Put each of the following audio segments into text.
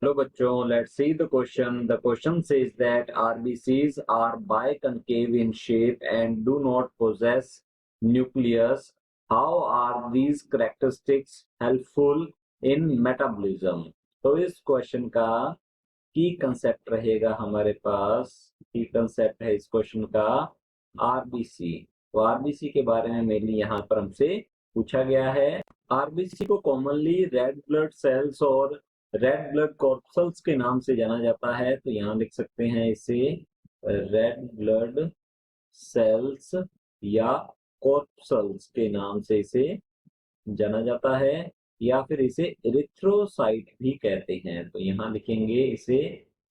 Hello bachcho, let's see the question. The question says that RBCs are biconcave in shape and do not possess nucleus. How are these characteristics helpful in metabolism? तो इस question का की concept रहेगा हमारे पास। की concept है इस question का आरबीसी। तो आरबीसी के बारे में मेनली यहाँ पर हमसे पूछा गया है। आरबीसी को कॉमनली रेड ब्लड सेल्स और रेड ब्लड कॉर्पसल्स के नाम से जाना जाता है। तो यहाँ लिख सकते हैं इसे रेड ब्लड सेल्स या कॉर्पसल्स के नाम से इसे जाना जाता है, या फिर इसे एरिथ्रोसाइट भी कहते हैं। तो यहाँ लिखेंगे इसे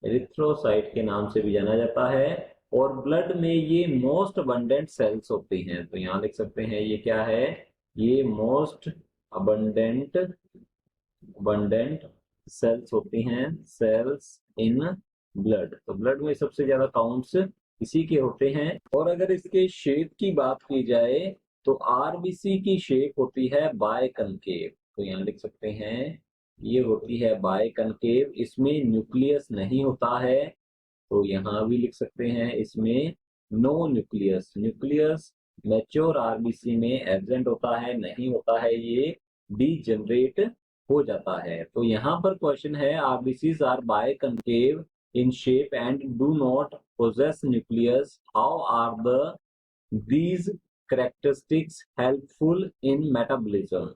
एरिथ्रोसाइट के नाम से भी जाना जाता है। और ब्लड में ये मोस्ट अबंडेंट सेल्स होती हैं। तो यहाँ लिख सकते हैं ये क्या है, ये मोस्ट अबंडेंट सेल्स होती हैं, सेल्स इन ब्लड। तो ब्लड में सबसे ज्यादा काउंट्स इसी के होते हैं। और अगर इसके शेप की बात की जाए तो आरबीसी की शेप होती है बायकनकेव। तो यहाँ लिख सकते हैं ये होती है बायकनकेव, इसमें न्यूक्लियस नहीं होता है। तो यहाँ भी लिख सकते हैं इसमें no nucleus. Nucleus mature RBC में एब्सेंट होता है, नहीं होता है, ये डीजनरेट हो जाता है। तो यहाँ पर क्वेश्चन है RBCs are biconcave in shape and do not possess nucleus. How are these characteristics helpful in metabolism?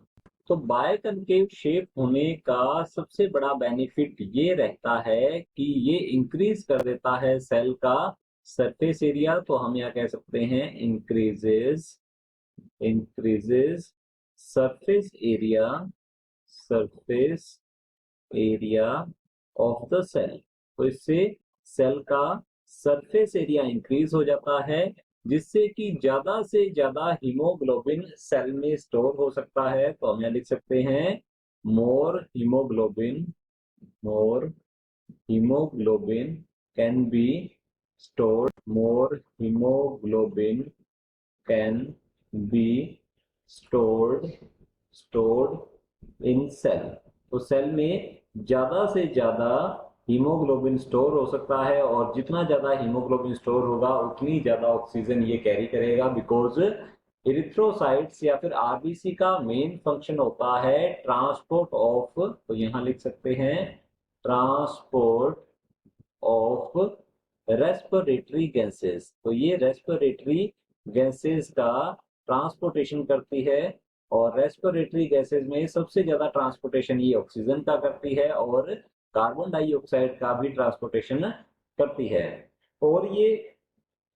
तो बायकनकेव शेप होने का सबसे बड़ा बेनिफिट ये रहता है कि ये इंक्रीज कर देता है सेल का सरफेस एरिया। तो हम यहाँ कह सकते हैं increases surface area of the cell. तो इससे सेल का सरफेस एरिया इंक्रीज हो जाता है, जिससे कि ज्यादा से ज्यादा हीमोग्लोबिन सेल में स्टोर हो सकता है। तो हम यहाँ लिख सकते हैं more haemoglobin can be stored, more haemoglobin can be stored in cell. तो सेल में ज्यादा से ज्यादा हीमोग्लोबिन स्टोर हो सकता है, और जितना ज्यादा हीमोग्लोबिन स्टोर होगा उतनी ज्यादा ऑक्सीजन ये कैरी करेगा। बिकॉज इरिथ्रोसाइट्स या फिर आरबीसी का मेन फंक्शन होता है ट्रांसपोर्ट ऑफ, तो यहाँ लिख सकते हैं ट्रांसपोर्ट ऑफ रेस्पिरेटरी गैसेस। तो ये रेस्पिरेटरी गैसेस का ट्रांसपोर्टेशन करती है, और रेस्पिरेटरी गैसेस में सबसे ज्यादा ट्रांसपोर्टेशन ये ऑक्सीजन का करती है, और कार्बन डाइऑक्साइड का भी ट्रांसपोर्टेशन करती है। और ये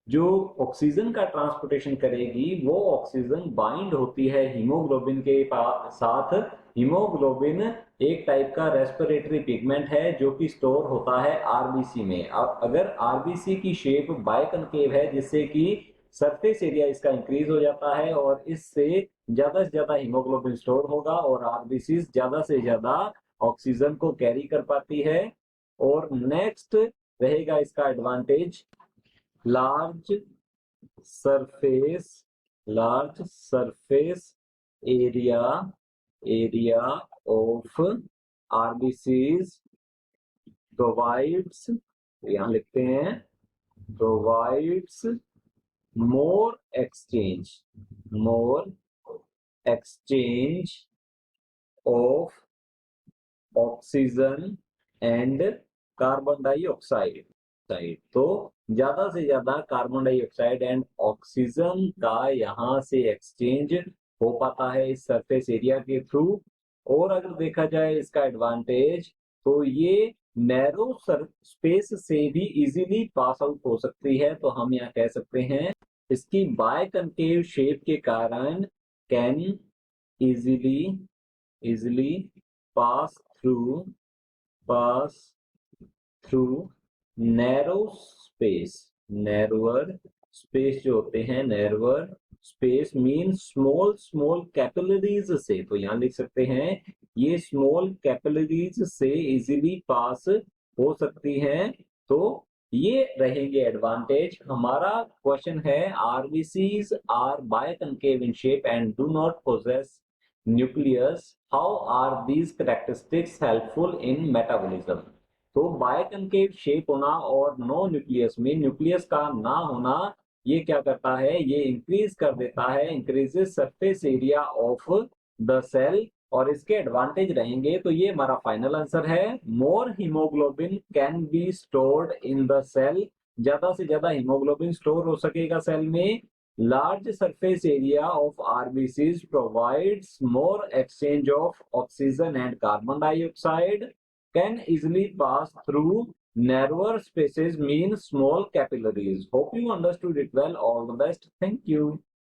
जो ऑक्सीजन का ट्रांसपोर्टेशन करेगी वो ऑक्सीजन बाइंड होती है हीमोग्लोबिन के साथ। हीमोग्लोबिन एक टाइप का रेस्पिरेटरी पिगमेंट है जो कि स्टोर होता है आरबीसी में। अब अगर आरबीसी की शेप बायकनकेव है, जिससे कि सरफेस एरिया इसका इंक्रीज हो जाता है, और इससे से ज्यादा हीमोग्लोबिन स्टोर होगा, और आरबीसी ज्यादा से ज्यादा ऑक्सीजन को कैरी कर पाती है। और नेक्स्ट रहेगा इसका advantage large surface area of RBCs provides, यहाँ लिखते हैं provides more exchange of oxygen and carbon dioxide. तो ज्यादा से ज्यादा कार्बन डाइऑक्साइड एंड ऑक्सीजन का यहाँ से एक्सचेंज हो पाता है इस सरफेस एरिया के थ्रू। और अगर देखा जाए इसका एडवांटेज, तो ये नैरो स्पेस से भी इजीली पास आउट हो सकती है। तो हम यहाँ कह सकते हैं इसकी बायकनकेव शेप के कारण can easily pass through narrower space जो होते हैं, narrower space mean small capillaries से। तो यहाँ लिख सकते हैं ये स्मॉल कैपिलरीज से इजीली पास हो सकती हैं। तो ये रहेंगे एडवांटेज। हमारा क्वेश्चन है RBCs are biconcave in shape and do not possess nucleus. How are these characteristics helpful in metabolism? तो बायकनकेव शेप होना और नो न्यूक्लियस में न्यूक्लियस का ना होना ये क्या करता है, ये इंक्रीज कर देता है, increases surface area of the cell. और इसके एडवांटेज रहेंगे, तो ये हमारा फाइनल आंसर है। More haemoglobin can be stored in the cell, ज्यादा से ज्यादा हीमोग्लोबिन स्टोर हो सकेगा सेल में। Large surface area of RBCs provides more exchange of oxygen and carbon dioxide, can easily pass through narrower spaces, mean small capillaries. Hope you understood it well. All the best. Thank you.